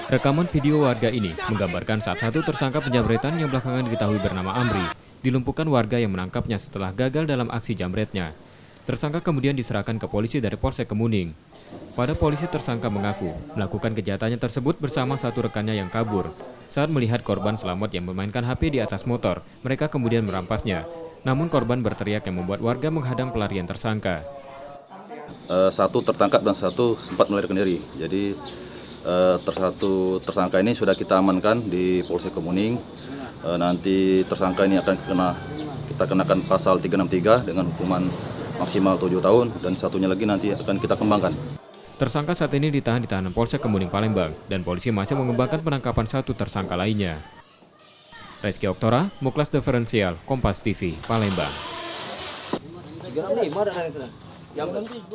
Rekaman video warga ini menggambarkan saat satu tersangka penjamretan yang belakangan diketahui bernama Amri dilumpuhkan warga yang menangkapnya setelah gagal dalam aksi jamretnya. Tersangka kemudian diserahkan ke polisi dari Polsek Kemuning. Pada polisi, tersangka mengaku melakukan kejahatannya tersebut bersama satu rekannya yang kabur. Saat melihat korban selamat yang memainkan HP di atas motor, mereka kemudian merampasnya. Namun korban berteriak yang membuat warga menghadang pelarian tersangka. Satu tertangkap dan satu sempat melarikan diri. Jadi satu tersangka ini sudah kita amankan di Polsek Kemuning. Nanti tersangka ini akan kita kenakan pasal 363 dengan hukuman maksimal 7 tahun dan satunya lagi nanti akan kita kembangkan. Tersangka saat ini ditahan di tahanan Polsek Kemuning Palembang dan polisi masih mengembangkan penangkapan satu tersangka lainnya. Rizky Oktora, Muklas Diferensial, Kompas TV, Palembang.